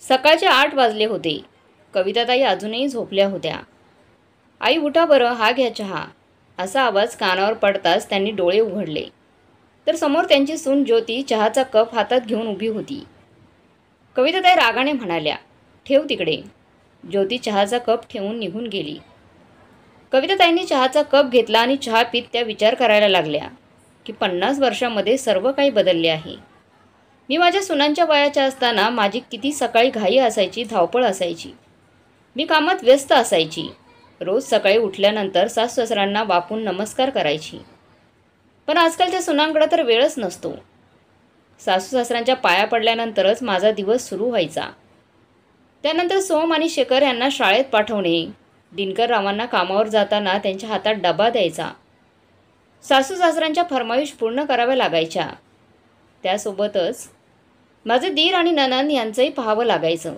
सकाळचे 8 वाजले होते. कविताताई अजूनही झोपल्या होत्या. आई उठा बरं, हा घ्या चहा, असा आवाज कानावर पडताच त्यांनी डोळे उघडले तर समोर त्यांची सून ज्योती चहाचा कप हातात घेऊन उभी होती. कविताताई रागाने म्हणाल्या, ठेव तिकडे. ज्योती चहाचा कप ठेवून निघून गेली. कविताताईंनी चहाचा कप घेतला आणि चहा पीत त्या विचार करायला लागल्या की 50 वर्षांमध्ये सर्व काही बदलले आहे. मी माझ्या सुनांच्या वयाच्या असताना माझी किती सकाळी घाई असायची, धावपळ असायची. मी कामात व्यस्त असायची. रोज सकाळी उठल्यानंतर सासू-सासऱ्यांना वाकून नमस्कार करायची. पण आजकालच्या सुनांकडे तर वेळच नसतो. सासू-सासऱ्यांच्या पाया पडल्यानंतरच माझा दिवस सुरू व्हायचा. त्यानंतर सोम आणि शेखर यांना शाळेत पाठवणे, दिनकररावांना कामावर जाताना त्यांच्या हातात डबा द्यायचा. सासू-सासऱ्यांच्या फरमाईश पूर्ण कराव्या लागायच्या. त्यासोबतच माझे दीर आणि नणंद यांचंही पाहावं लागायचं.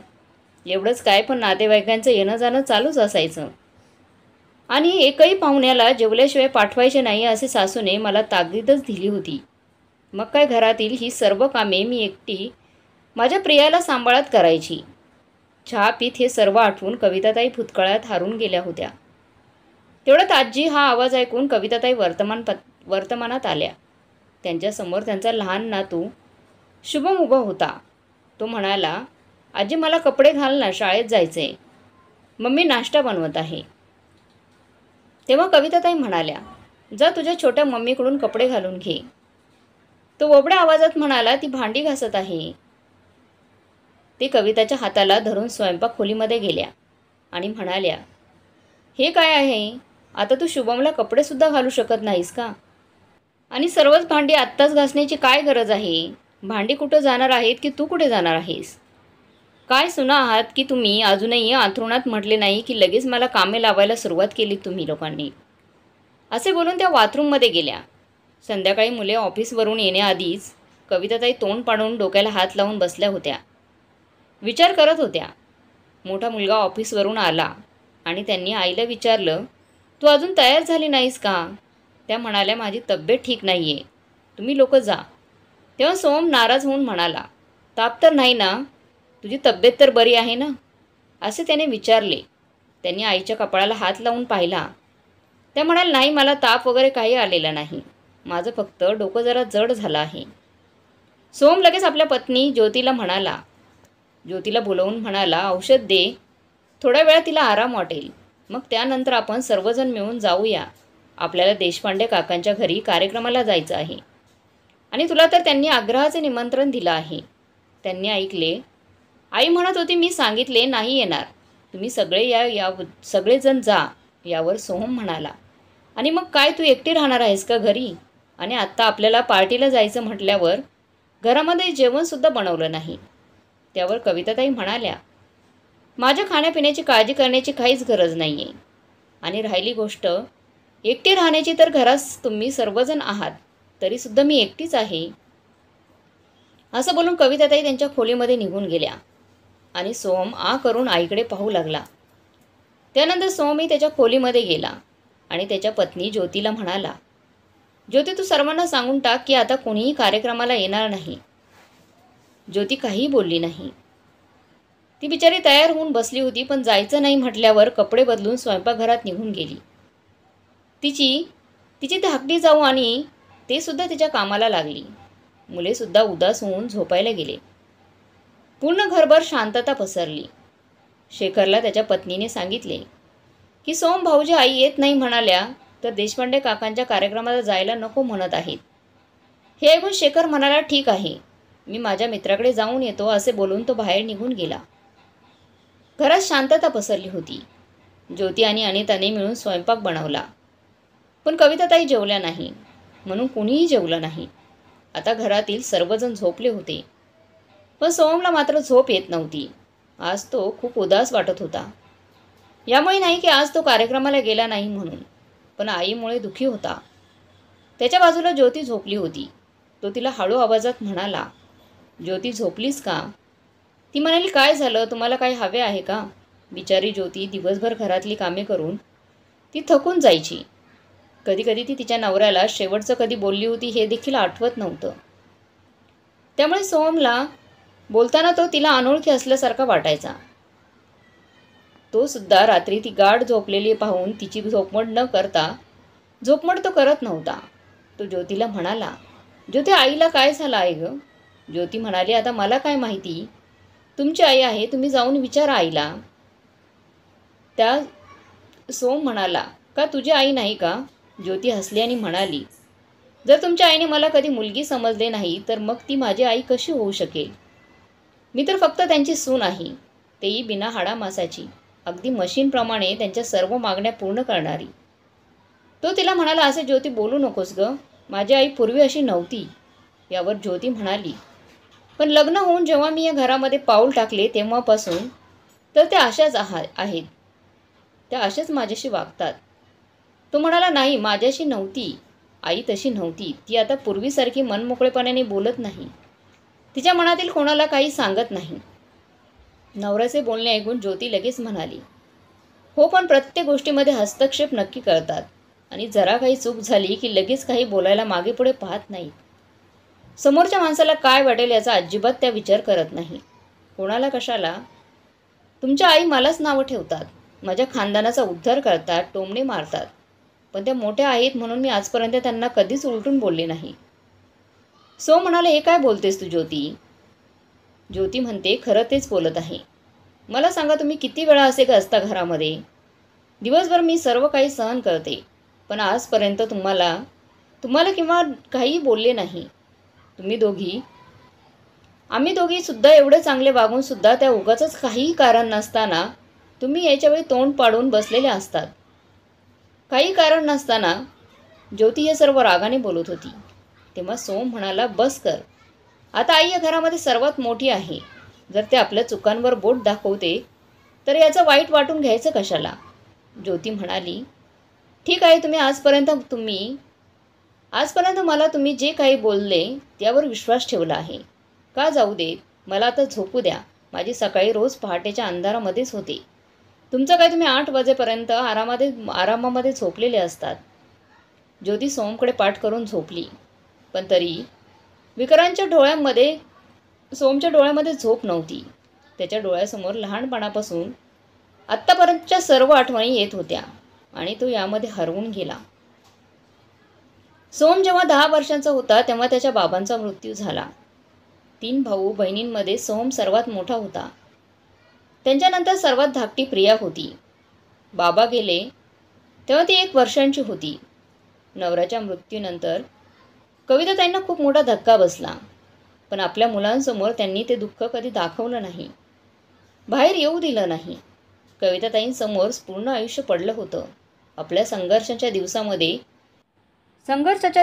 एवढंच काय, पण नातेवाईकांचं येणं जाणं चालूच असायचं. आणि एकही पाहुण्याला जेवल्याशिवाय पाठवायचे नाही असे सासूने मला ताकीदच दिली होती. मग काय, घरातील ही सर्व कामे मी एकटी माझ्या प्रियाला सांभाळत करायची. चहा पीत हे सर्व आठवून कविताताई भूतकाळात हारून गेल्या होत्या. तेवढ्यात आजी हा आवाज ऐकून कविताताई वर्तमानात आल्या. त्यांच्यासमोर त्यांचा लहान नातू शुभम उभा होता. तो म्हणाला, आजी मला कपडे घाल ना, शाळेत जायचे. मम्मी नाश्ता बनवत आहे. तेव्हा कविताताई म्हणाल्या, जा तुझ्या छोट्या मम्मीकडून कपडे घालून घे. तो ओबड्या आवाजात म्हणाला, ती भांडी घासत आहे. ते कविताच्या हाताला धरून स्वयंपाक खोलीमध्ये गेल्या आणि म्हणाल्या, हे काय आहे, आता तू शुभमला कपडेसुद्धा घालू शकत नाहीस का? आणि सर्वच भांडी आत्ताच घासण्याची काय गरज आहे? भांडी कुठं जाणार आहेत की तू कुठे जाणार आहेस? काय सुना आहात की तुम्ही अजूनही अंथरुणात म्हटले नाही की लगेच मला कामे लावायला सुरुवात केली तुम्ही लोकांनी. असे बोलून त्या बाथरूममध्ये गेल्या. संध्याकाळी मुले ऑफिसवरून येण्याआधीच कविताताई तोंड पाडून डोक्याला हात लावून बसल्या होत्या. विचार करत होत्या. मोठा मुलगा ऑफिसवरून आला आणि त्यांनी आईला विचारलं, तू अजून तयार झाली नाहीस का? त्या म्हणाल्या, माझी तब्येत ठीक नाही आहे, तुम्ही लोक जा. तेव्हा सोम नाराज होऊन म्हणाला, ताप तर नाही ना? तुझी तब्येत तर बरी आहे ना? असे त्याने विचारले. त्यांनी आईच्या कपाळाला हात लावून पाहिला. त्या म्हणाल, नाही, मला ताप वगैरे काही आलेला नाही, माझं फक्त डोकं जरा जड झालं आहे. सोम लगेच आपल्या पत्नी ज्योतीला म्हणाला, ज्योतीला बोलवून म्हणाला, औषध दे, थोड्या वेळा तिला आराम वाटेल, मग त्यानंतर आपण सर्वजण मिळून जाऊया. आपल्याला देशपांडे काकांच्या घरी कार्यक्रमाला जायचं आहे आणि तुला तर त्यांनी आग्रहाचे निमंत्रण दिलं आहे. त्यांनी ऐकले. आई म्हणत होती, मी सांगितले नाही येणार, तुम्ही सगळेजण जा. यावर सोहम म्हणाला, आणि मग काय, तू एकटी राहणार आहेस का घरी? आणि आत्ता आपल्याला पार्टीला जायचं म्हटल्यावर घरामध्ये जेवणसुद्धा बनवलं नाही. त्यावर कविताताई म्हणाल्या, माझ्या खाण्यापिण्याची काळजी करण्याची काहीच गरज नाही आहे. आणि राहिली गोष्ट एकटी राहण्याची, तर घरात तुम्ही सर्वजण आहात, तरीसुद्धा मी एकटीच आहे. असं बोलून कविताताई त्यांच्या खोलीमध्ये निघून गेल्या आणि सोहम करून आईकडे पाहू लागला. त्यानंतर सोहमही त्याच्या खोलीमध्ये गेला आणि त्याच्या पत्नी ज्योतीला म्हणाला, ज्योती, तू सर्वांना सांगून टाक की आता कोणीही कार्यक्रमाला येणार नाही. ज्योती काहीही बोलली नाही. ती बिचारी तयार होऊन बसली होती, पण जायचं नाही म्हटल्यावर कपडे बदलून स्वयंपाकघरात निघून गेली. तिची धाकटी जाऊ आणि ते सुद्धा तिच्या कामाला लागली. मुलेसुद्धा उदास होऊन झोपायला गेले. पूर्ण घरभर शांतता पसरली. शेखरला त्याच्या पत्नीने सांगितले की सोम भाऊजी आई येत नाही म्हणाल्या तर देशपांडे काकांच्या कार्यक्रमाला जायला नको म्हणत आहेत. हे ऐकून शेखर म्हणाला, ठीक आहे, मी माझ्या मित्राकडे जाऊन येतो, असे बोलून तो बाहेर निघून गेला. घरात शांतता पसरली होती. ज्योती आणि अनिताने मिळून स्वयंपाक बनवला, पण कविताताई जेवल्या नाही, म्हणून कुणीही जेवलं नाही. आता घरातील सर्वजण झोपले होते, पण सोमला मात्र झोप येत नव्हती. आज तो खूप उदास वाटत होता. यामुळे नाही की आज तो कार्यक्रमाला गेला नाही म्हणून, पण आईमुळे दुःखी होता. त्याच्या बाजूला ज्योती झोपली होती. तो तिला हळू आवाजात म्हणाला, ज्योती, झोपलीस का? ती म्हणाली, काय झालं, तुम्हाला काही हवे आहे का? बिचारी ज्योती दिवसभर घरातली कामे करून ती थकून जायची. कधीकधी ती तिच्या नवऱ्याला शेवटचं कधी बोलली होती हे देखील आठवत नव्हतं. त्यामुळे सोहमला बोलताना तो तिला अनोळखी असल्यासारखा वाटायचा. तो सुद्धा रात्री ती गाढ झोपलेली पाहून तिची झोपमोड न करता झोपमोड तो करत नव्हता. तो ज्योतीला म्हणाला, ज्योती, आईला काय झालं आहे गं? ज्योती म्हणाली, आता मला काय माहिती, तुमची आई आहे, तुम्ही जाऊन विचारा आईला. त्या सोम म्हणाला, का तुझी आई नाही का? ज्योती हसली आणि म्हणाली, जर तुमच्या आईने मला कधी मुलगी समजले नाही तर मग ती माझी आई कशी होऊ शकेल? मी तर फक्त त्यांची सून आहे, तेही बिना हाडामासाची, अगदी मशीनप्रमाणे त्यांच्या सर्व मागण्या पूर्ण करणारी. तो तिला म्हणाला, असे ज्योती बोलू नकोस गं, माझी आई पूर्वी अशी नव्हती. यावर ज्योती म्हणाली, पण लग्न होऊन जेव्हा मी या घरामध्ये पाऊल टाकले तेव्हापासून तर त्या अशाच आहेत, त्या अशाच माझ्याशी वागतात. तो म्हणाला, नाही, माझ्याशी नव्हती, आई तशी नव्हती. ती आता पूर्वीसारखी मनमोकळेपणाने बोलत नाही, तिच्या मनातील कोणाला काही सांगत नाही. नवऱ्याचे बोलणे ऐकून ज्योती लगेच म्हणाली, हो, पण प्रत्येक गोष्टीमध्ये हस्तक्षेप नक्की करतात आणि जरा काही चूक झाली की लगेच काही बोलायला मागे पुढे पाहत नाहीत. समोरच्या माणसाला काय वाटेल याचा अजिबात त्या विचार करत नाही. कोणाला कशाला. तुमच्या आई मलाच नावं ठेवतात, माझ्या खानदानाचा उद्धार करतात, टोमणे मारतात, पण त्या मोठ्या आहेत म्हणून मी आजपर्यंत त्यांना कधीच उलटून बोलले नाही. सो म्हणाले, हे काय बोलतेस तू ज्योती? ज्योती म्हणते, खरं तेच बोलत आहे. मला सांगा, तुम्ही किती वेळा असे असता घरामध्ये? दिवसभर मी सर्व काही सहन करते, पण आजपर्यंत तुम्हाला किंवा काही बोलले नाही. आम्ही दोघी सुद्धा एवढे चांगले वागून सुद्धा त्या उगाचच काहीही कारण नसताना तुम्ही याच्यावेळी तोंड पाडून बसलेले असतात. काही कारण नसताना ज्योती हे सर्व रागाने बोलत होती. तेव्हा सोम म्हणाला, बस कर, आता आई या घरामध्ये सर्वात मोठी आहे. जर ते आपल्या चुकांवर बोट दाखवते तर याचं वाईट वाटून घ्यायचं कशाला? ज्योती म्हणाली, ठीक आहे, आजपर्यंत मला तुम्ही जे काही बोलले त्यावर विश्वास ठेवला आहे. का जाऊ देत, मला आता झोपू द्या. माझी सकाळी रोज पहाटेच्या अंधारामध्येच होते. तुमचं काय, तुम्ही 8 वाजेपर्यंत आरामामध्ये झोपलेले असतात. ज्योती सोमकडे पाठ करून झोपली, पण तरी सोमच्या डोळ्यामध्ये झोप नव्हती. त्याच्या डोळ्यासमोर लहानपणापासून आत्तापर्यंतच्या सर्व आठवणी येत होत्या आणि तो यामध्ये हरवून गेला. सोम जेव्हा 10 वर्षांचा होता तेव्हा त्याच्या बाबांचा मृत्यू झाला. 3 भाऊ बहिणींमध्ये सोम सर्वात मोठा होता. त्यांच्यानंतर सर्वात धाकटी प्रिया होती. बाबा गेले तेव्हा ती 1 वर्षांची होती. नवऱ्याच्या मृत्यूनंतर कविताताईंना खूप मोठा धक्का बसला, पण आपल्या मुलांसमोर त्यांनी ते दुःख कधी दाखवलं नाही, बाहेर येऊ दिलं नाही. कविताताईंसमोर पूर्ण आयुष्य पडलं होतं. आपल्या संघर्षाच्या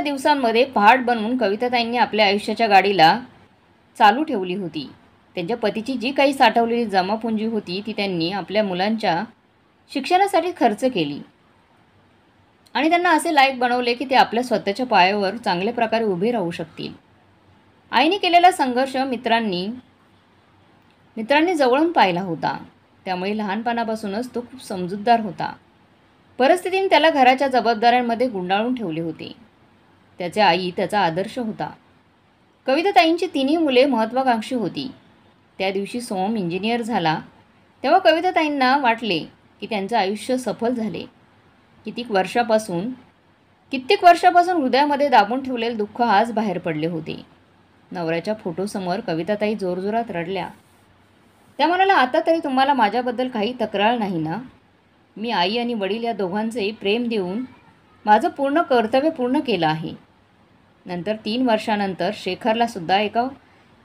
दिवसांमध्ये पहाड बनवून कविताताईंनी आपल्या आयुष्याच्या गाडीला चालू ठेवली होती. त्यांच्या पतीची जी काही साठवलेली जमापुंजी होती ती त्यांनी आपल्या मुलांच्या शिक्षणासाठी खर्च केली आणि त्यांना असे लायक बनवले की ते आपल्या स्वतःच्या पायावर चांगल्या प्रकारे उभे राहू शकतील. आईने केलेला संघर्ष मित्रांनी जवळून पाहिला होता, त्यामुळे लहानपणापासूनच तो खूप समजूतदार होता. परिस्थितीने त्याला घराच्या जबाबदाऱ्यांमध्ये गुंडाळून ठेवले होते. त्याच्या आई त्याचा आदर्श होता. कविताताईंची 3ही मुले महत्त्वाकांक्षी होती. त्या दिवशी सोम इंजिनियर झाला तेव्हा कविताताईंना वाटले की त्यांचं आयुष्य सफल झाले. कित्येक वर्षापासून हृदयामध्ये दाबून ठेवलेले दुःख आज बाहेर पडले होते. नवऱ्याच्या फोटोसमोर कविताताई जोरजोरात रडल्या. त्या म्हणाल्या, आता तरी तुम्हाला माझ्याबद्दल काही तक्रार नाही ना? मी आई आणि वडील या दोघांचे प्रेम देऊन माझं पूर्ण कर्तव्य पूर्ण केलं आहे. नंतर 3 वर्षानंतर शेखरला सुद्धा एका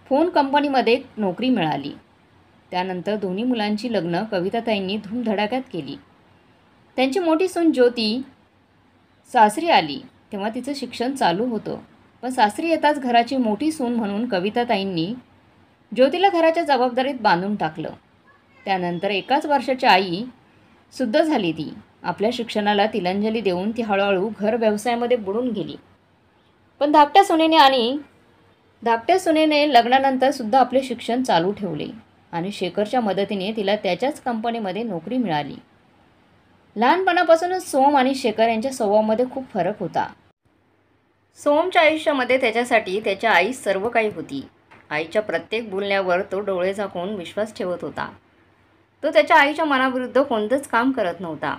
फोन कंपनीमध्ये नोकरी मिळाली. त्यानंतर दोन्ही मुलांची लग्न कविताताईंनी धूमधडाक्यात केली. त्यांची मोठी सून ज्योती सासरी आली तेव्हा तिचं शिक्षण चालू होतं, पण सासरी येताच घराची मोठी सून म्हणून कविताताईंनी ज्योतीला घराच्या जबाबदारीत बांधून टाकलं. त्यानंतर 1 वर्षाची आई सुद्धा झाली. ती आपल्या शिक्षणाला तिलांजली देऊन ती हळूहळू घर व्यवसायामध्ये बुडून गेली. पण धाकट्या सुनेने लग्नानंतर सुद्धा आपले शिक्षण चालू ठेवले आणि शेखरच्या मदतीने तिला त्याच्याच कंपनीमध्ये नोकरी मिळाली. लहानपणापासूनच सोम आणि शेखर यांच्या स्वभावामध्ये खूप फरक होता. सोमच्या आयुष्यामध्ये त्याच्यासाठी त्याच्या आई सर्व काही होती. आईच्या प्रत्येक बोलण्यावर तो डोळे झाकून विश्वास ठेवत होता. तो त्याच्या आईच्या मनाविरुद्ध कोणतंच काम करत नव्हता.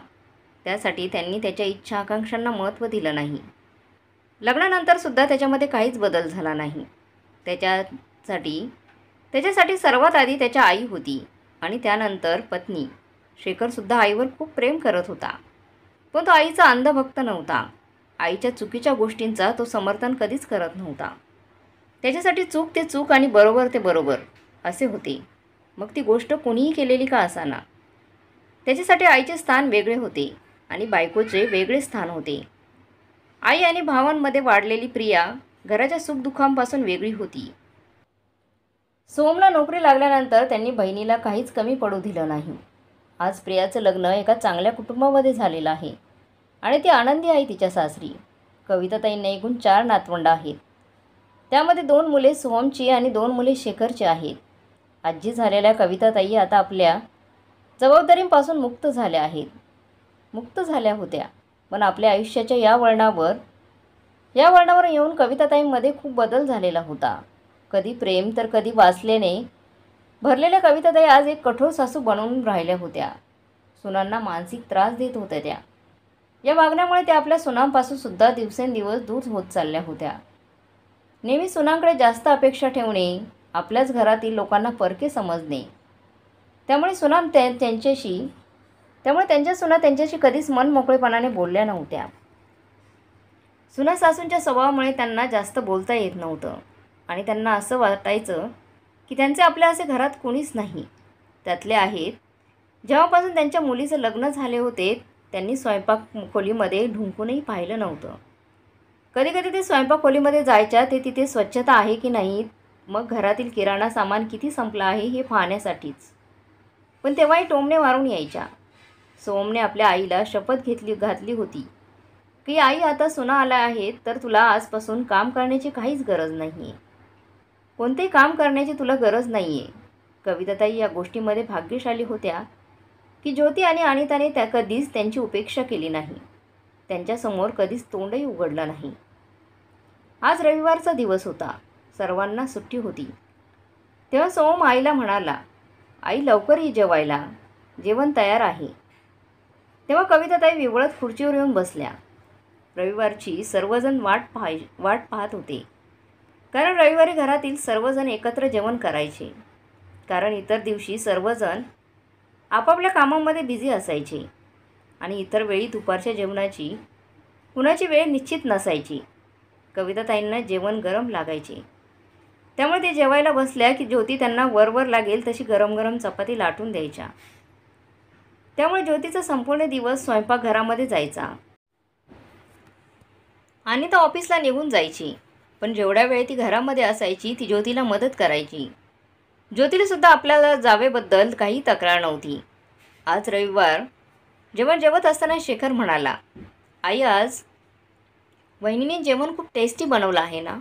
त्यासाठी त्यांनी त्याच्या इच्छा आकांक्षांना महत्त्व दिलं नाही. लग्नानंतर सुद्धा त्याच्यामध्ये काहीच बदल झाला नाही. त्याच्यासाठी सर्वात आधी त्याच्या आई होती आणि त्यानंतर पत्नी. शेखरसुद्धा आईवर खूप प्रेम करत होता, पण तो आईचा अंधभक्त नव्हता. आईच्या चुकीच्या गोष्टींचा तो समर्थन कधीच करत नव्हता. त्याच्यासाठी चूक ते चूक आणि बरोबर ते बरोबर असे होते, मग ती गोष्ट कोणीही केलेली का असाना. त्याच्यासाठी आईचे स्थान वेगळे होते आणि बायकोचे वेगळे स्थान होते. आई आणि भावांमध्ये वाढलेली प्रिया घराच्या सुखदुःखांपासून वेगळी होती. सोमला नोकरी लागल्यानंतर त्यांनी बहिणीला काहीच कमी पडू दिलं नाही. आज प्रियाचं लग्न एका चांगल्या कुटुंबामध्ये झालेलं आहे आणि ती आनंदी आहे तिच्या सासरी. कविताताईंना एकूण 4 नातवंडं आहेत. त्यामध्ये 2 मुले सोहमची आणि 2 मुले शेखरची आहेत. आजी झालेल्या कविताताई आता आपल्या जबाबदारींपासून मुक्त झाल्या होत्या, पण आपल्या आयुष्याच्या या वळणावर येऊन कविताताईंमध्ये खूप बदल झालेला होता. कधी प्रेम तर कधी वासलेने भरलेल्या कविताताई आज एक कठोर सासू बनवून राहिल्या होत्या. सुनांना मानसिक त्रास देत होत्या त्या. या वागण्यामुळे त्या आपल्या सुनांपासून सुद्धा दिवसेंदिवस दूर होत चालल्या होत्या. नेहमी सुनांकडे जास्त अपेक्षा ठेवणे, आपल्याच घरातील लोकांना परके समजणे, त्यामुळे त्यांच्या सुना त्यांच्याशी कधीच मन मोकळेपणाने बोलल्या नव्हत्या. सुना सासूंच्या स्वभावामुळे त्यांना जास्त बोलता येत नव्हतं आणि त्यांना असं वाटायचं की त्यांचे आपल्या असे घरात कोणीच नाही. त्यातले आहेत, जेव्हापासून त्यांच्या मुलीचं लग्न झाले होते त्यांनी स्वयंपाक खोलीमध्ये ढुंकूनही पाहिलं नव्हतं. कधीकधी ते स्वयंपाक खोलीमध्ये जायच्या ते तिथे स्वच्छता आहे की नाही, मग घरातील किराणा सामान किती संपला आहे हे पाहण्यासाठीच. पण तेव्हाही टोमणे मारून यायच्या. सोमने आपल्या आईला शपथ घातली होती की आई, आता सुना आल्या आहेत तर तुला आजपासून काम करण्याची काहीच गरज नाही आहे. कोणतेही काम करण्याची तुला गरज नाही आहे. कविताताई या गोष्टीमध्ये भाग्यशाली होत्या की ज्योती आणि अनिताने कधीच त्यांची उपेक्षा केली नाही. त्यांच्यासमोर कधीच तोंडही उघडलं नाही. आज रविवारचा दिवस होता, सर्वांना सुट्टी होती. तेव्हा सोम आईला म्हणाला, आई लवकर ये जेवायला, जेवण तयार आहे. तेव्हा कविताताई विवळत खुर्चीवर येऊन बसल्या. रविवारची सर्वजण वाट पाहत होते, कारण रविवारी घरातील सर्वजण एकत्र जेवण करायचे. कारण इतर दिवशी सर्वजण आपापल्या कामामध्ये बिझी असायचे आणि इतर वेळी दुपारच्या जेवणाची कुणाची वेळ निश्चित नसायची. कविताताईंना जेवण गरम लागायचे, त्यामुळे ते जेवायला बसल्या की ज्योती त्यांना वर लागेल तशी गरम गरम चपाती लाटून द्यायच्या. त्यामुळे ज्योतीचा संपूर्ण दिवस स्वयंपाकघरामध्ये जायचा. अनिता ऑफिसला निघून जायची, पण जेवढ्या वेळ ती घरामध्ये असायची ती ज्योतीला मदत करायची. ज्योतीला सुद्धा आपल्याला जावेबद्दल काही तक्रार नव्हती. आज रविवार जेवण जेवत असताना शेखर म्हणाला, आई आज वहिनीने जेवण खूप टेस्टी बनवलं आहे ना.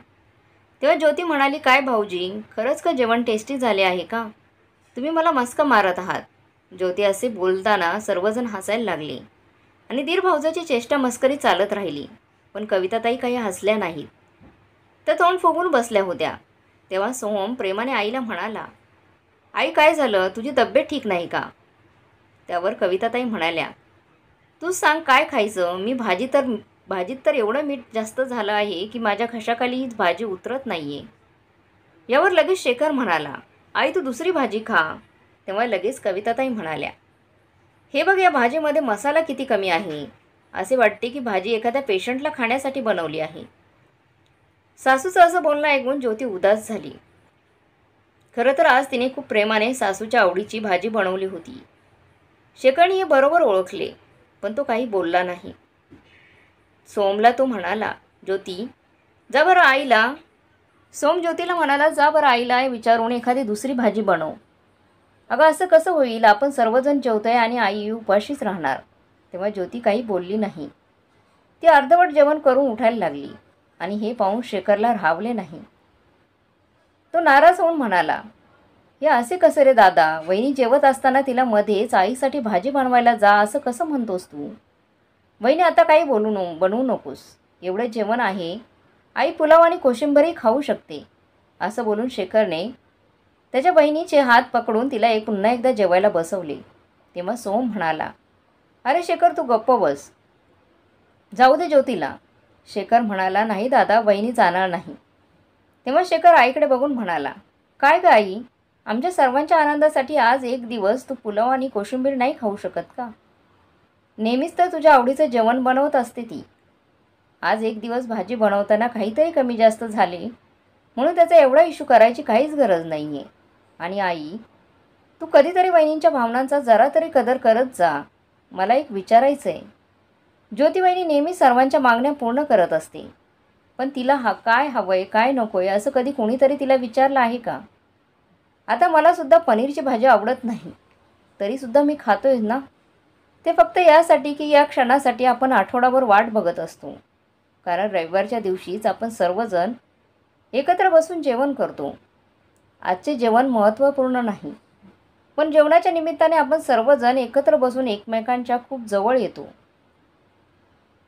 तेव्हा ज्योती म्हणाली, काय भाऊजी, खरंच का जेवण टेस्टी झाले आहे का? तुम्ही मला मस्का मारत आहात. ज्योती असे बोलताना सर्वजण हसायला लागले आणि दीर भाऊजाची चेष्टा मस्करी चालत राहिली. पण कविताताई काही हसल्या नाहीत, त्या तोंड फुगून बसल्या होत्या. तेव्हा सोहम प्रेमाने आईला म्हणाला, आई काय झालं, तुझी तब्येत ठीक नाही का? त्यावर कविताताई म्हणाल्या, तू सांग काय खायचं, मी भाजीत तर एवढं मीठ जास्त झालं आहे की माझ्या घशाखाली ही भाजी उतरत नाही आहे. यावर लगेच शेखर म्हणाला, आई तू दुसरी भाजी खा. तेव्हा लगेच कविताताई म्हणाल्या, हे बघ या भाजीमध्ये मसाला किती कमी आहे. असे वाटते की भाजी एखाद्या पेशंटला खाण्यासाठी बनवली आहे. सासूचं असं बोलणं ऐकून ज्योती उदास झाली. खरं तर आज तिने खूप प्रेमाने सासूच्या आवडीची भाजी बनवली होती. शेखरने हे बरोबर ओळखले, पण तो काही बोलला नाही. सोमला तो म्हणाला, ज्योती जा बरं आईला. सोम ज्योतीला म्हणाला, जा बरं आईला विचारून एखादी दुसरी भाजी बनव. अगं असं कसं होईल, आपण सर्वजण जेवतोय आणि आई उपाशीच राहणार. तेव्हा ज्योती काही बोलली नाही. ती अर्धवट जेवण करून उठायला लागली आणि हे पाहून शेखरला राहावले नाही. तो नाराज होऊन म्हणाला, हे असे कसं रे दादा, वहिनी जेवत असताना तिला मध्येच आईसाठी भाजी बनवायला जा असं कसं म्हणतोस तू? वहिनी आता काही बनवू नकोस, एवढे जेवण आहे, आई पुलाव आणि कोशिंबीरही खाऊ शकते. असं बोलून शेखरने त्याच्या बहिणीचे हात पकडून तिला पुन्हा एकदा जेवायला बसवले. तेव्हा सोम म्हणाला, अरे शेखर, तू गप्प बस, जाऊ दे ज्योतीला. शेखर म्हणाला, नाही दादा, वहिनी जाणार नाही. तेव्हा शेखर आईकडे बघून म्हणाला, काय गं आई, आमच्या सर्वांच्या आनंदासाठी आज एक दिवस तू पुलाव आणि कोशिंबीर नाही खाऊ शकत का? नेहमीच तर तुझ्या आवडीचं जेवण बनवत असते ती. आज एक दिवस भाजी बनवताना काहीतरी कमी जास्त झाले म्हणून त्याचा एवढा इश्यू करायची काहीच गरज नाही आहे. आणि आई, तू कधीतरी वहिनींच्या भावनांचा जरा तरी कदर करत जा. मला एक विचारायचं आहे. ज्योती वहिनी नेहमी सर्वांच्या मागण्या पूर्ण करत असते, पण तिला काय हवं आहे, काय नको आहे, असं कधी कोणीतरी तिला विचारलं आहे का? आता मलासुद्धा पनीरची भाजी आवडत नाही, तरीसुद्धा मी खातोय ना. ते फक्त यासाठी की या क्षणासाठी आपण आठवडाभर वाट बघत असतो, कारण रविवारच्या दिवशीच आपण सर्वजण एकत्र बसून जेवण करतो. आजचे जेवण महत्त्वपूर्ण नाही, पण जेवणाच्या निमित्ताने आपण सर्वजण एकत्र बसून एकमेकांच्या खूप जवळ येतो.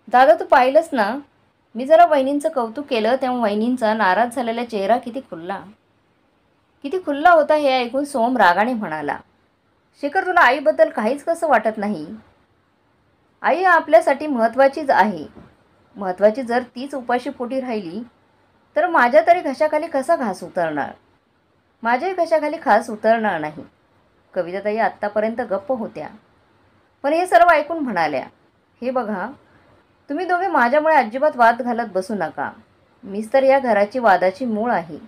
दादा, तू पाहिलंस ना, मी जरा वहिनींचं कौतुक केलं तेव्हा वहिनींचा नाराज झालेला चेहरा किती खुल्ला होता. हे ऐकून सोम रागाने म्हणाला, शेखर, तुला आईबद्दल काहीच कसं वाटत नाही? आई आपल्यासाठी महत्त्वाचीच आहे. महत्त्वाची जर तीच उपाशी पोटी राहिली तर माझ्या तरी घशाखाली कसा घास उतरणार? माझ्याही घशाखाली घास उतरणार नाही. कविताताई आत्तापर्यंत गप्प होत्या, पण हे सर्व ऐकून म्हणाल्या, हे बघा, तुम्ही दोघे माझ्यामुळे अजिबात वाद घालत बसू नका. मीच तर या घराची वादाची मूळ आहे.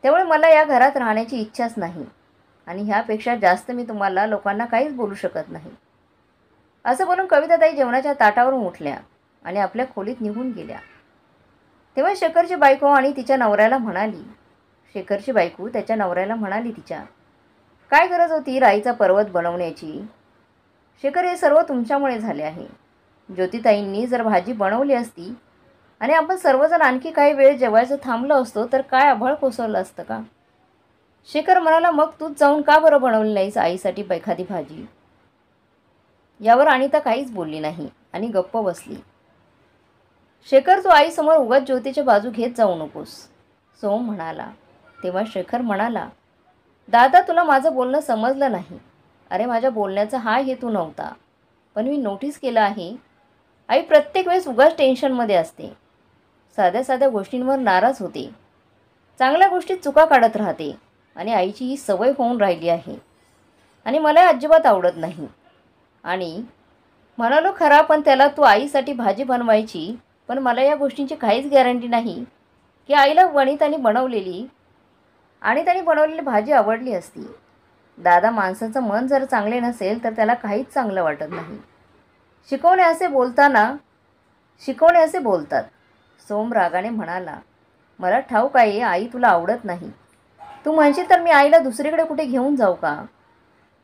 त्यामुळे मला या घरात राहण्याची इच्छाच नाही आणि ह्यापेक्षा जास्त मी तुम्हाला लोकांना काहीच बोलू शकत नाही. असं बोलून कविताताई जेवणाच्या ताटावरून उठल्या आणि आपल्या खोलीत निघून गेल्या. तेव्हा शेखरची बायको त्याच्या नवऱ्याला म्हणाली, तिच्या काय गरज होती राईचा पर्वत बनवण्याची? शेखर, हे सर्व तुमच्यामुळे झाले आहे. ज्योतिताईंनी जर भाजी बनवली असती आणि आपण सर्वजण आणखी काही वेळ जेवायचं थांबलो असतो तर काय आभाळ कोसळलं असतं का? शेखर म्हणाला, मग तूच जाऊन का बरं बनवली नाहीस आईसाठी एखादी भाजी? यावर अनिता काहीच बोलली नाही आणि गप्प बसली. शेखर, तू आईसमोर उगाच ज्योतीची बाजू घेत जाऊ नकोस, सोम म्हणाला. तेव्हा शेखर म्हणाला, दादा, तुला माझं बोलणं समजलं नाही. अरे, माझ्या बोलण्याचा हा हेतू नव्हता, पण मी नोटीस केलं आहे, आई प्रत्येक वेळेस उगाच टेन्शनमध्ये असते. साध्या साध्या गोष्टींवर नाराज होते, चांगल्या गोष्टीत चुका काढत राहते आणि आईची ही सवय होऊन राहिली आहे आणि मला अजिबात आवडत नाही. आणि म्हणालो खरा, पण त्याला तू आईसाठी भाजी बनवायची, पण मला या गोष्टींची काहीच गॅरंटी नाही की आईला वनिताने बनवलेली भाजी आवडली असती. दादा, माणसाचं मन जर चांगले नसेल तर त्याला काहीच चांगलं वाटत नाही. शिकवणे असे बोलतात. सोम रागाने म्हणाला, मला ठाऊक आहे आई तुला आवडत नाही. तू म्हणशील तर मी आईला दुसरीकडे कुठे घेऊन जाऊ का?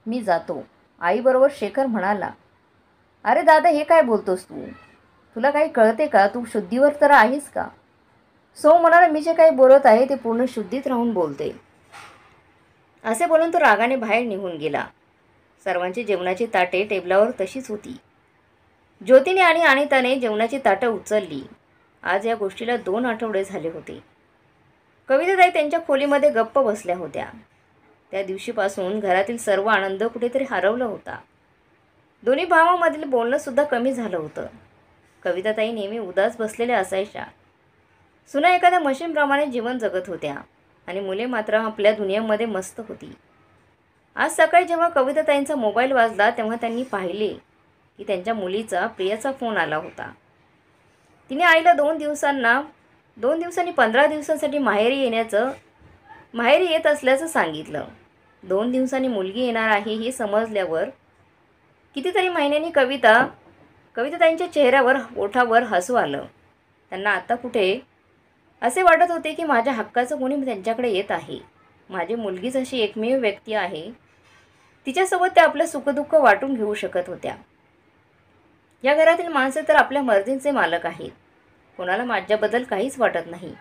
मी जातो आईबरोबर. शेखर म्हणाला, अरे दादा, हे काय बोलतोस तू? तुला काही कळते का? तू शुद्धीवर तर आहेस का? सोम म्हणाला, मी जे काही बोलत आहे ते पूर्ण शुद्धीत राहून बोलते. असे बोलून तो रागाने बाहेर निघून गेला. सर्वांची जेवणाची ताटे टेबलावर तशीच होती. ज्योतीने आणि अनिताने जेवणाची ताटं उचलली. आज या गोष्टीला 2 आठवडे झाले होते. कविताताई त्यांच्या खोलीमध्ये गप्प बसल्या होत्या. त्या दिवशीपासून घरातील सर्व आनंद कुठेतरी हरवला होता. दोन्ही भावांमधील बोलणंसुद्धा कमी झालं होतं. कविताताई नेहमी उदास बसलेल्या असायच्या. सुना एखाद्या मशीनप्रमाणे जीवन जगत होत्या आणि मुले मात्र आपल्या दुनियेमध्ये मस्त होती. आज सकाळी जेव्हा कविताताईंचा मोबाईल वाजला तेव्हा त्यांनी पाहिले की त्यांच्या मुलीचा प्रियाचा फोन आला होता. तिने आईला 2 दिवसांनी 15 दिवसांसाठी माहेरी येत असल्याचं सांगितलं. 2 दिवसांनी मुलगी येणार आहे हे समजल्यावर कितीतरी महिन्यांनी कविताताईंच्या चेहऱ्यावर ओठावर हसू आलं. त्यांना आता कुठे असे वाटत होते की माझ्या हक्काचं कोणी त्यांच्याकडे येत आहे. माझी मुलगीच अशी एकमेव व्यक्ती आहे, तिच्यासोबत त्या आपलं सुखदुःख वाटून घेऊ शकत होत्या. या घरातील माणसे तर आपल्या मर्जीचे मालक आहेत. कोणाला माझ्याबद्दल काहीच वाटत नाही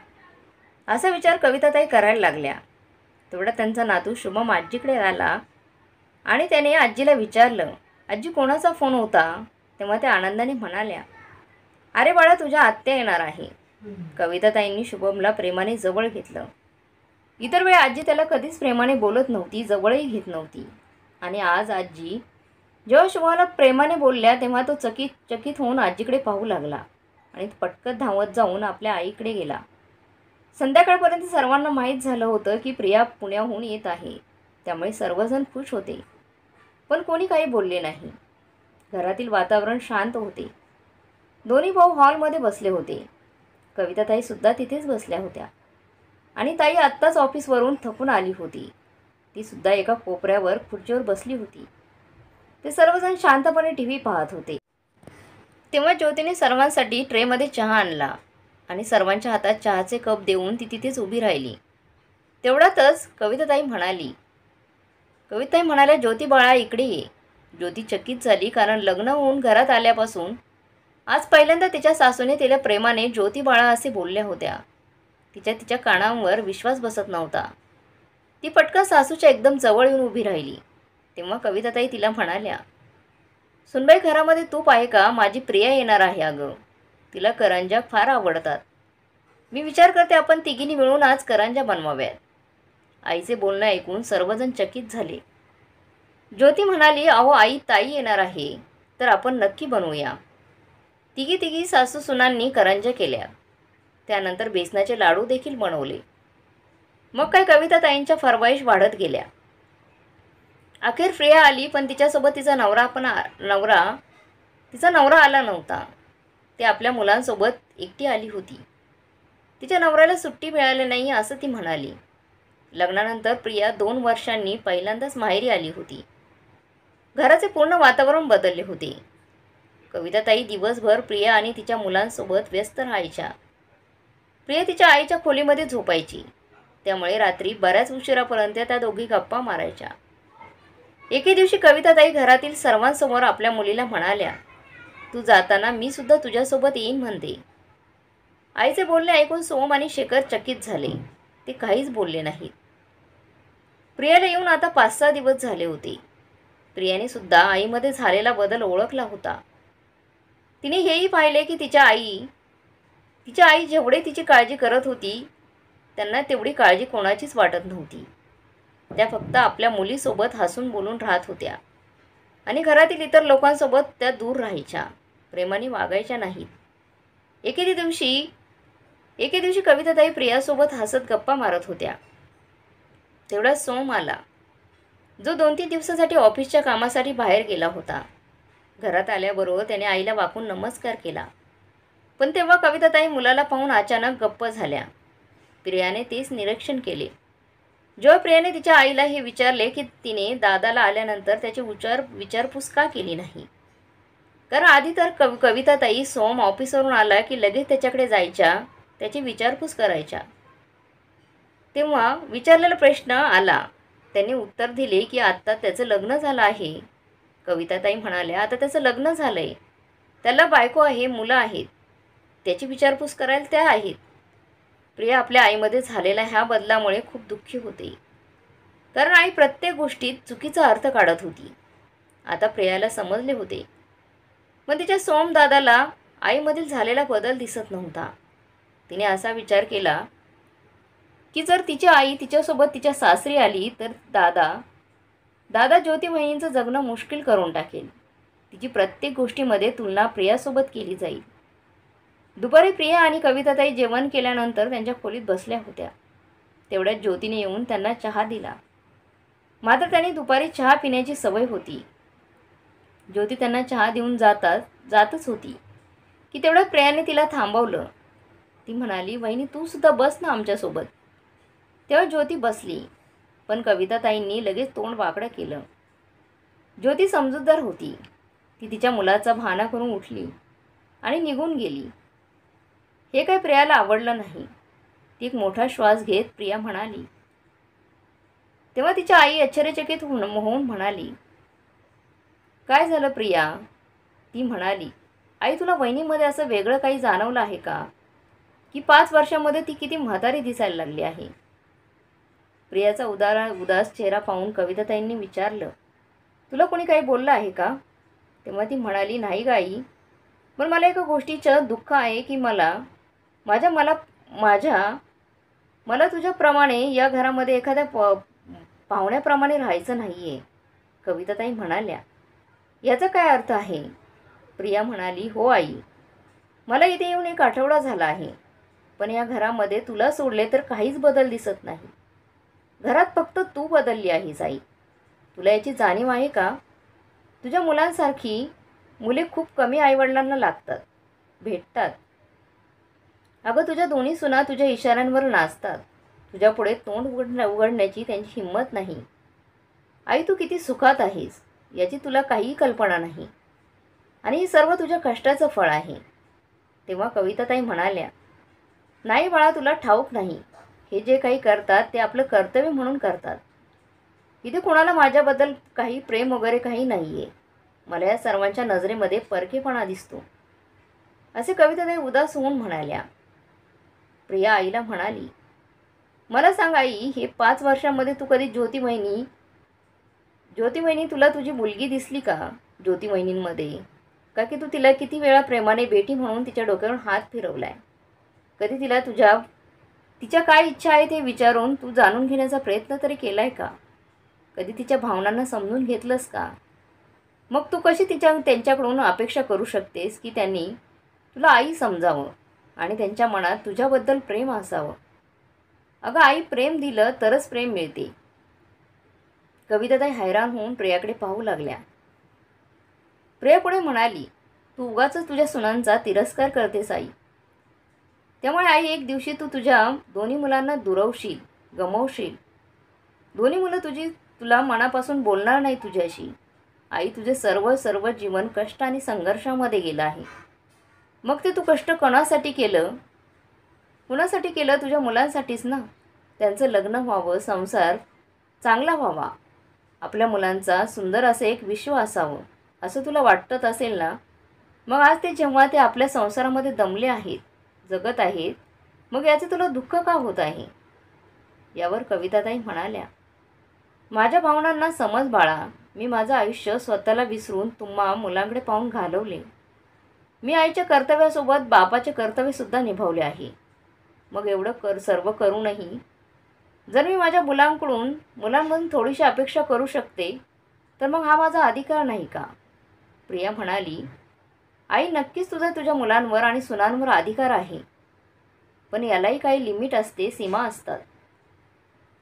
असा विचार कविताताई करायला लागल्या. तेवढा त्यांचा नातू शुभम आजीकडे आला आणि त्याने आजीला विचारलं, आजी, कोणाचा फोन होता? तेव्हा त्या आनंदाने म्हणाल्या, अरे बाळा, तुझ्या आत्या येणार आहे. कविताताईंनी शुभमला प्रेमाने जवळ घेतलं इतर वेळी आजी त्याला कधीच प्रेमाने बोलत नव्हती, जवळही घेत नव्हती. आणि आज आजी जेव्हा शुभाला प्रेमाने बोलल्या तेव्हा तो चकित होऊन आजीकडे पाहू लागला आणि पटकन धावत जाऊन आपल्या आईकडे गेला. संध्याकाळपर्यंत सर्वांना माहीत झालं होतं की प्रिया पुण्याहून येत आहे. त्यामुळे सर्वजण खुश होते, पण कोणी काही बोलले नाही. घरातील वातावरण शांत होते. दोन्ही भाऊ हॉलमध्ये बसले होते. कविताताईसुद्धा तिथेच बसल्या होत्या आणि ताई आत्ताच ऑफिसवरून थकून आली होती. ती सुद्धा एका कोपऱ्यावर खुर्चीवर बसली होती. ते सर्वजण शांतपणे टीव्ही पाहत होते. तेव्हा ज्योतीने सर्वांसाठी ट्रेमध्ये चहा आणला आणि सर्वांच्या हातात चहाचे कप देऊन ती तिथेच उभी राहिली. तेवढ्यातच कविताताई म्हणाल्या, ज्योती बाळा इकडे ये. ज्योती चकित झाली, कारण लग्न होऊन घरात आल्यापासून आज पहिल्यांदा तिच्या सासूने तिला प्रेमाने ज्योती बाळा असे बोलल्या होत्या. तिच्या कानांवर विश्वास बसत नव्हता. ती पटकन सासूच्या एकदम जवळ येऊन उभी राहिली. तेव्हा कविताताई तिला म्हणाल्या, सुनबाई घरामध्ये तूप आहे का? माझी प्रिया येणार आहे अगं. तिला करंज्या फार आवडतात. मी विचार करते आपण तिघींनी मिळून आज करंज्या बनवाव्यात. आईचे बोलणं ऐकून सर्वजण चकित झाले. ज्योती म्हणाली, अहो आई, ताई येणार आहे तर आपण नक्की बनवूया. तिघी सासू सुनांनी करंज्या केल्या. त्यानंतर बेसनाचे लाडू देखील बनवले. मग काय कविताताईंच्या फरमाईश वाढत गेल्या. अखेर प्रिया आली, पण तिच्यासोबत तिचा नवरा आला नव्हता. ती आपल्या मुलांसोबत एकटी आली होती. तिच्या नवऱ्याला सुट्टी मिळाली नाही असं ती म्हणाली. लग्नानंतर प्रिया 2 वर्षांनी पहिल्यांदाच माहेरी आली होती. घराचे पूर्ण वातावरण बदलले होते. कविताताई दिवसभर प्रिया आणि तिच्या मुलांसोबत व्यस्त राहायच्या. प्रिया तिच्या आईच्या खोलीमध्ये झोपायची. त्यामुळे रात्री बऱ्याच उशिरापर्यंत त्या दोघी गप्पा मारायच्या. एके दिवशी कविताताई घरातील सर्वांसमोर आपल्या मुलीला म्हणाल्या, तू जाताना मी सुद्धा तुझ्यासोबत येईन म्हणते. आईचे बोलणे ऐकून सोम आणि शेखर चकित झाले. ते काहीच बोलले नाहीत. प्रियाला येऊन आता 5-6 दिवस झाले होते. प्रियाने सुद्धा आईमध्ये झालेला बदल ओळखला होता. तिने हेही पाहिले की तिच्या आई जेवढे तिची काळजी करत होती, त्यांना तेवढी काळजी कोणाचीच वाटत नव्हती. त्या फक्त आपल्या मुलीसोबत हसून बोलून राहत होत्या आणि घरातील इतर लोकांसोबत त्या दूर राहायच्या, प्रेमाने वागायच्या नाहीत. एके दिवशी कविताताई प्रियासोबत हसत गप्पा मारत होत्या. तेवढ्यात सोम आला, जो 2-3 दिवसासाठी ऑफिसच्या कामासाठी बाहेर गेला होता. घरात आल्याबरोबर त्याने आईला वाकून नमस्कार केला. पण तेव्हा कविताताई मुलाला पाहून अचानक गप्प झाल्या. प्रियाने तेच निरीक्षण केले. जेव्हा प्रियाने तिच्या आईला हे विचारले की तिने दादाला आल्यानंतर त्याची विचारपूस का केली नाही, कारण आधी तर कविताताई सोम ऑफिसवरून आला की लगेच त्याच्याकडे जायच्या, त्याची विचारपूस करायच्या. तेव्हा विचारलेला प्रश्न आला, त्यांनी उत्तर दिले की आत्ता त्याचं लग्न झालं आहे. कविताताई म्हणाल्या, आता त्याचं लग्न झालंय, त्याला बायको आहे, मुलं आहेत, त्याची विचारपूस करायला त्या आहेत. प्रिया आपल्या आईमध्ये झालेल्या ह्या बदलामुळे खूप दुःखी होती, कारण आई प्रत्येक गोष्टीत चुकीचा अर्थ काढत होती. आता प्रियाला समजले होते. पण तिच्या सोम दादाला आईमधील झालेला बदल दिसत नव्हता. तिने असा विचार केला की जर तिची आई तिच्यासोबत तिच्या सासरी आली तर दादा ज्योती वहिनींचं जगणं मुश्किल करून टाकेल. तिची प्रत्येक गोष्टीमध्ये तुलना प्रियासोबत केली जाईल. दुपारी प्रिया आणि कविताताई जेवण केल्यानंतर त्यांच्या खोलीत बसल्या होत्या. तेवढ्यात ज्योतीने येऊन त्यांना चहा दिला. मात्र त्यांनी दुपारी चहा पिण्याची सवय होती. ज्योती त्यांना चहा देऊन जातच होती की तेवढ्यात प्रियाने तिला थांबवलं. ती म्हणाली, वहिनी तू सुद्धा बस ना आमच्यासोबत. तेव्हा ज्योती बसली, पण कविताताईंनी लगेच तोंड वाकडं केलं. ज्योती समजूतदार होती. ती तिच्या मुलाचा बहाणा करून उठली आणि निघून गेली. हे काही प्रियाला आवडलं नाही. ती एक मोठा श्वास घेत प्रिया म्हणाली. तेव्हा तिच्या आई आश्चर्यचकित होऊन म्हणाली, काय झालं प्रिया? ती म्हणाली, आई तुला वहिनीमध्ये असं वेगळं काही जाणवलं आहे का, की 5 वर्षामध्ये ती किती म्हातारी दिसायला लागली आहे? प्रियाचा उदास चेहरा पाहून कविताताईंनी विचारलं, तुला कोणी काही बोललं आहे का? तेव्हा ती म्हणाली, नाही ग आई, पण मला एका गोष्टीचं दुःख आहे की माझ्या मला तुझ्याप्रमाणे या घरामध्ये एखाद्या पाहुण्याप्रमाणे राहायचं नाही आहे, कविताताई म्हणाल्या. याचा काय अर्थ आहे? प्रिया म्हणाली, हो आई, मला इथे येऊन 1 आठवडा झाला आहे, पण या घरामध्ये तुला सोडले तर काहीच बदल दिसत नाही. घरात फक्त तू बदलली आहेस आई. तुला याची जाणीव आहे का? तुझ्या मुलांसारखी मुले खूप कमी आईवडिलांना लागतात, भेटतात. अगं, तुझ्या दोन्ही सुना तुझ्या इशाऱ्यांवर नाचतात. तुझ्यापुढे तोंड उघडण्याची त्यांची हिंमत नाही. आई, तू किती सुखात आहेस याची तुला काहीही कल्पना नाही, आणि हे सर्व तुझ्या कष्टाचं फळ आहे. तेव्हा कविताताई म्हणाल्या, नाही बाळा, तुला ठाऊक नाही. हे जे काही करतात ते आपलं कर्तव्य म्हणून करतात. इथे कोणाला माझ्याबद्दल काही प्रेम वगैरे काही नाही आहे. मला या सर्वांच्या नजरेमध्ये परकेपणा दिसतो, असे कविताताई उदास होऊन म्हणाल्या. प्रिया आईला म्हणाली, मला सांग आई, हे 5 वर्षांमध्ये तू कधी ज्योती वहिनी तुला तुझी मुलगी दिसली का? ज्योती वहिनींमध्ये का की तू तिला किती वेळा प्रेमाने बेटी म्हणून तिच्या डोक्यावरून हात फिरवलाय? कधी तिला तिच्या काय इच्छा आहे ते विचारून तू जाणून घेण्याचा प्रयत्न तरी केलाय का? कधी तिच्या भावनांना समजून घेतलंस का? मग तू कशी त्यांच्याकडून अपेक्षा करू शकतेस की त्यांनी तुला आई समजावं आणि त्यांच्या मनात तुझ्याबद्दल प्रेम असावं? अगं आई, प्रेम दिलं तरच प्रेम मिळते. कविताताई हैराण होऊन प्रियाकडे पाहू लागल्या. प्रिया पुढे म्हणाली, तू उगाचच तुझ्या सुनांचा तिरस्कार करतेस आई. त्यामुळे आई, एक दिवशी तू तुझ्या दोन्ही मुलांना दुरवशील, गमावशील. दोन्ही मुलं तुला मनापासून बोलणार नाही तुझ्याशी. आई, तुझे सर्व जीवन कष्ट आणि संघर्षामध्ये गेलं आहे. मग ते तू कष्ट कोणासाठी केलं? कुणासाठी केलं? तुझ्या मुलांसाठीच ना. त्यांचं लग्न व्हावं, संसार चांगला व्हावा, आपल्या मुलांचा सुंदर असं एक विश्व असावं, असं तुला वाटत असेल ना. मग आज जेव्हा ते आपल्या संसारामध्ये दमले आहेत, जगत आहेत, मग याचे तुला दुःख का होत आहे? यावर कविताताई म्हणाल्या, माझ्या भावनांना समज बाळा. मी माझं आयुष्य स्वतःला विसरून तुम्हा मुलांकडे पाहून घालवले. मी आईच्या कर्तव्यासोबत बापाचे कर्तव्यसुद्धा निभावले आहे. मग एवढं सर्व करूनही जर मी माझ्या मुलांमधून थोडीशी अपेक्षा करू शकते, तर मग हा माझा अधिकार नाही का? प्रिया म्हणाली, आई, नक्कीच तुझ्या मुलांवर आणि सुनांवर अधिकार आहे, पण यालाही काही लिमिट असते, सीमा असतात.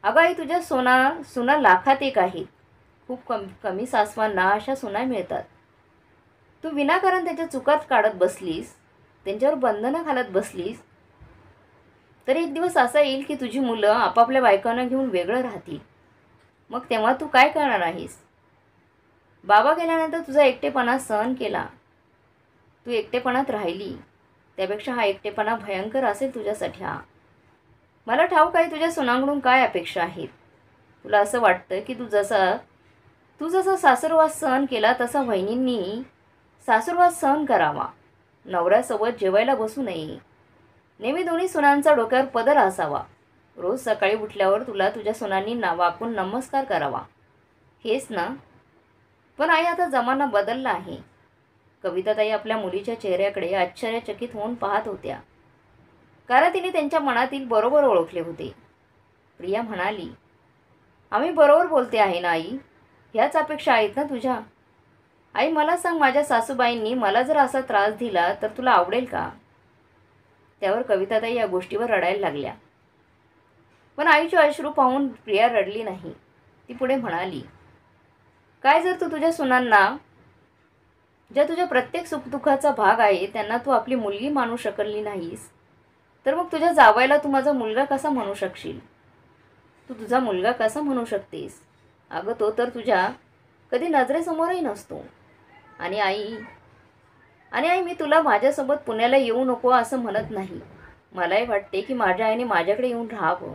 अगं आई, तुझ्या सुना लाखात एक आहेत. खूप कमी सासवांना अशा सुना मिळतात. तू विनाकारण त्याच्या चुकात काढत बसलीस, त्यांच्यावर बंधनं घालत बसलीस, तर एक दिवस असा येईल की तुझी मुलं आपापल्या बायकांना घेऊन वेगळं राहतील. मग तेव्हा तू काय करणार आहेस? बाबा गेल्यानंतर तुझा एकटेपणा सहन केला, तू एकटेपणात राहिली. त्यापेक्षा हा एकटेपणा भयंकर असेल तुझ्यासाठी. हा मला ठाऊक आहे तुझ्या सुनांकडून काय अपेक्षा आहेत. तुला असं वाटतं की तू जसा सासरवास सहन केला तसा वहिनींनी सासरवास सहन करावा. नवऱ्यासोबत जेवायला बसू नये. नेहमी दोन्ही सुनांचा डोक्यावर पदर असावा. रोज सकाळी उठल्यावर तुला तुझ्या सुनांनी वाकून नमस्कार करावा. हेच ना? पण आई, आता जमाना बदलला आहे. कविताताई आपल्या मुलीच्या चेहऱ्याकडे आश्चर्यचकित होऊन पाहत होत्या, कारण तिने त्यांच्या मनातील बरोबर ओळखले होते. प्रिया म्हणाली, आम्ही बरोबर बोलते आहे ना आई? ह्याच अपेक्षा आहेत ना तुझ्या? आई, मला सांग, माझ्या सासूबाईंनी मला जर असा त्रास दिला तर तुला आवडेल का? त्यावर कविताताई या गोष्टीवर रडायला लागल्या. पण आईचे अश्रू पाहून प्रिया रडली नाही. ती पुढे म्हणाली, काय जर तू तुझ्या सुनांना, ज्या तुझ्या प्रत्येक सुखदुःखाचा भाग आहे, त्यांना तू आपली मुलगी मानू शकली नाहीस, तर मग तुझ्या जावयाला तू माझा मुलगा कसा म्हणू शकशील? तू तुझा मुलगा कसा म्हणू शकतेस? अगं, तो तर तुझ्या कधी नजरेसमोरही नसतो. आणि आई, मी तुला माझ्यासोबत पुण्याला येऊ नको असं म्हणत नाही. मलाही वाटते की माझ्या आईने माझ्याकडे येऊन राहावं.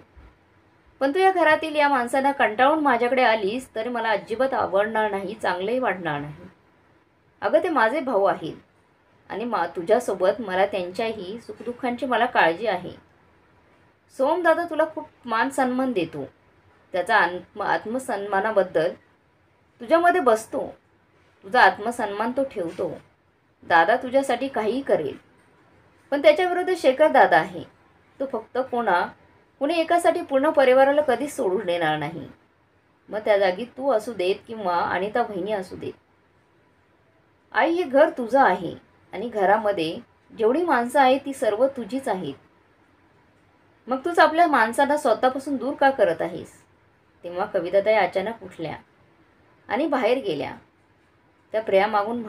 पण तू या घरातील या माणसांना कंटाळून माझ्याकडे आलीस तरी मला अजिबात आवडणार नाही, चांगलंही वाटणार नाही. अगं, ते माझे भाऊ आहेत आणि तुझ्यासोबत मला त्यांच्याही सुखदुःखांची मला काळजी आहे. सोमदादा तुला खूप मान सन्मान देतो. त्याचा आत्मसन्मानाबद्दल तुझ्यामध्ये बसतो. तुझा आत्मसन्मान तो ठेवतो. दादा तुझ्यासाठी काहीही करेल. पण त्याच्याविरुद्ध शेखर दादा आहे. तो फक्त कुणी एकासाठी पूर्ण परिवाराला कधीच सोडून देणार नाही. मग त्या जागी तू असू देत किंवा अनिता बहिणी असू देत. आई, हे घर तुझं आहे आणि घरामध्ये जेवढी माणसं आहेत ती सर्व तुझीच आहेत. मग तूच आपल्या माणसांना स्वतःपासून दूर का करत आहेस? तेव्हा कविताताई अचानक उठल्या आणि बाहेर गेल्या. त्या प्रिया मागून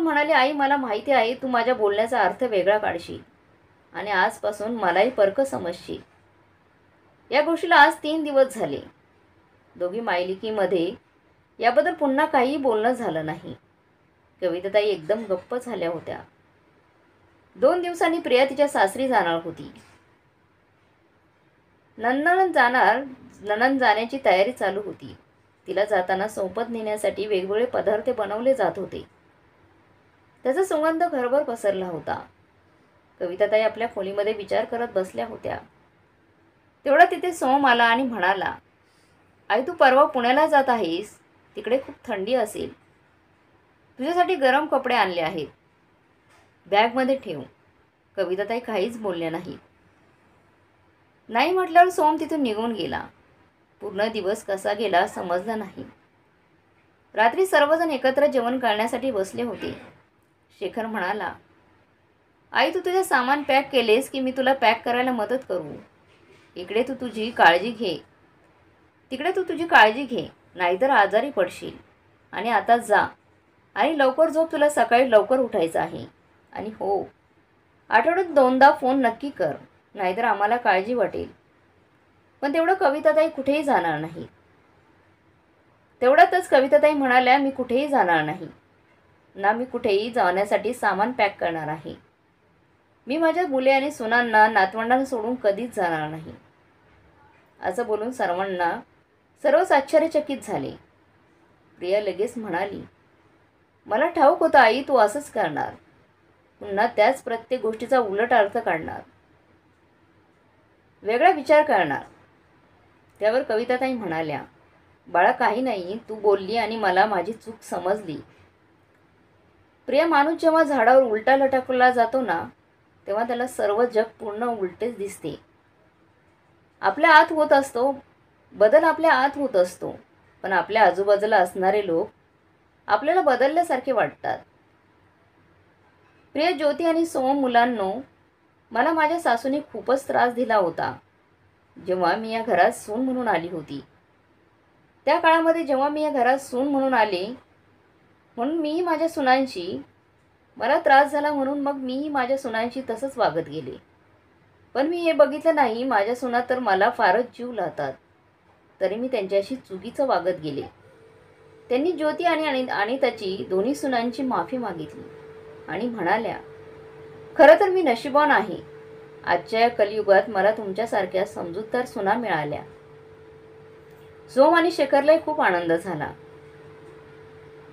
म्हणाली, आई, मला माहिती आहे तू माझ्या बोलण्याचा अर्थ वेगळा काढशील आणि आजपासून मलाही परक समजशील. या गोष्टीला आज 3 दिवस झाले. दोघी मायलिकीमध्ये याबद्दल पुन्हा काहीही बोलणं झालं नाही. कविताताई एकदम गप्प झाल्या होत्या. 2 दिवसांनी प्रिया तिच्या सासरी जाणार होती. नणंद जाण्याची तयारी चालू होती. तिला जाताना सोबत नेण्यासाठी वेगवेगळे पदार्थ बनवले जात होते. त्याचा सुगंध घरभर पसरला होता. कविताताई आपल्या खोलीमध्ये विचार करत बसल्या होत्या. तेवढा तिथे सोम आला आणि म्हणाला, आई, तू परवा पुण्याला जात आहेस. तिकडे खूप थंडी असेल. तुझ्यासाठी गरम कपडे आणले आहेत. बॅगमध्ये ठेव. कविताताई काहीच बोलल्या नाहीत. नाही म्हटल्यावर सोम तिथून निघून गेला. पूर्ण दिवस कसा गेला समजला नाही. रात्री सर्वजण एकत्र जेवण करण्यासाठी बसले होते. शेखर म्हणाला, आई, तू तुझे सामान पॅक केलेस की मी तुला पॅक करायला मदत करू? इकडे तू तुझी काळजी घे, तिकडे तू तुझी काळजी घे, नाहीतर आजारी पडशील. आणि आता जा आणि लवकर झोप. तुला सकाळी लवकर उठायचं आहे. आणि हो, आठवड्यात 2दा फोन नक्की कर, नाहीतर आम्हाला काळजी वाटेल. पण तेवढं कविताताई कुठेही जाणार नाही. तेवढ्यातच कविताताई म्हणाल्या, मी कुठेही जाणार नाही ना. मी कुठेही जाण्यासाठी सामान पॅक करणार आहे. मी माझ्या मुले आणि सुनांना, नातवंडांना सोडून कधीच जाणार नाही. असं बोलून सर्वच आश्चर्यचकित झाले. प्रिया लगेच म्हणाली, मला ठाऊक होतं आई, तू असंच करणार. पुन्हा त्याच प्रत्येक गोष्टीचा उलट अर्थ काढणार, वेगळा विचार करणार. त्यावर कविताताई म्हणाल्या, बाळा, काही नाही, तू बोलली आणि मला माझी चूक समजली. प्रिया, माणूस जेव्हा झाडावर उलटा लटकला जातो ना, तेव्हा त्याला सर्व जग पूर्ण उलटेच दिसते. आपल्या आत होत असतो बदल, आपल्या आत होत असतो, पण आपल्या आजूबाजूला असणारे लोक आपल्याला बदलल्यासारखे वाटतात. प्रिय, ज्योती आणि सोम मुलांनो, मला माझ्या सासूने खूपच त्रास दिला होता जेव्हा मी या घरात सून म्हणून आली होती. त्या काळामध्ये जेव्हा मी या घरात सून म्हणून आले, म्हणून मीही माझ्या सुनांशी, मला त्रास झाला म्हणून मग मीही माझ्या सुनांशी तसंच वागत गेले. पण मी हे बघितलं नाही, माझ्या सुना तर मला फारच जीव लावतात, तरी मी त्यांच्याशी चुकीचं वागत गेले. त्यांनी ज्योती आणि अनिताची दोन्ही सुनांची माफी मागितली आणि म्हणाल्या, खरं तर मी नशिबान आहे. आजच्या या कलियुगात मला तुमच्यासारख्या समजूतदार सुना मिळाल्या. सोम आणि शेखरलाही खूप आनंद झाला.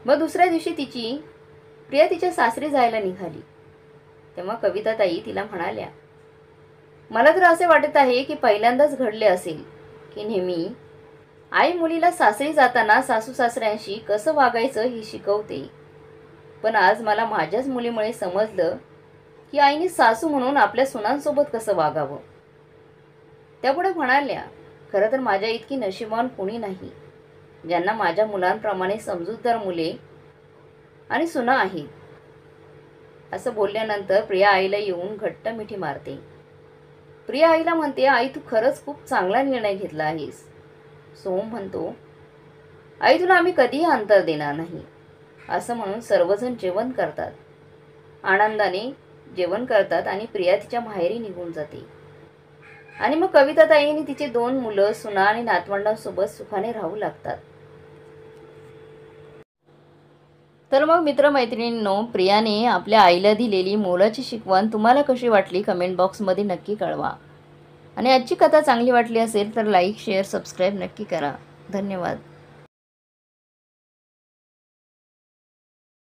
मग दुसऱ्या दिवशी प्रिया तिच्या सासरी जायला निघाली. तेव्हा कविताताई तिला म्हणाल्या, मला तर असे वाटत आहे की पहिल्यांदाच घडले असेल की नेहमी आई मुलीला सासरी जाताना सासू सासऱ्यांशी कसं वागायचं हे शिकवते. पण आज मला माझ्याच मुलीमुळे समजलं की आईने सासू म्हणून आपल्या सुनांसोबत कसं वागावं. त्यापुढे म्हणाल्या, खरं तर माझ्या इतकी नशिबान कोणी नाही ज्यांना माझ्या मुलांप्रमाणे समजूतदार मुले आणि सुना आहेत. असं बोलल्यानंतर प्रिया आईला येऊन घट्ट मिठी मारते. प्रिया आईला म्हणते, आई, तू खरंच खूप चांगला निर्णय घेतला आहेस. सोम म्हणतो, आई, तुला आम्ही कधीही अंतर देणार नाही. असं म्हणून सर्वजण जेवण करतात, आनंदाने जेवण करतात आणि प्रिया तिच्या माहेरी निघून जाते. आणि मग कविताताईंनी तिचे 2 मुलं, सुना आणि नातवंडांसोबत सुखाने राहू लागतात. तर मग मित्रमैत्रिणींनो, प्रियाने आपल्या आईला दिलेली मोलाची शिकवण तुम्हाला कशी वाटली कमेंट बॉक्समध्ये नक्की कळवा. आणि आजची कथा चांगली वाटली असेल तर लाईक, शेअर, सबस्क्राईब नक्की करा. धन्यवाद.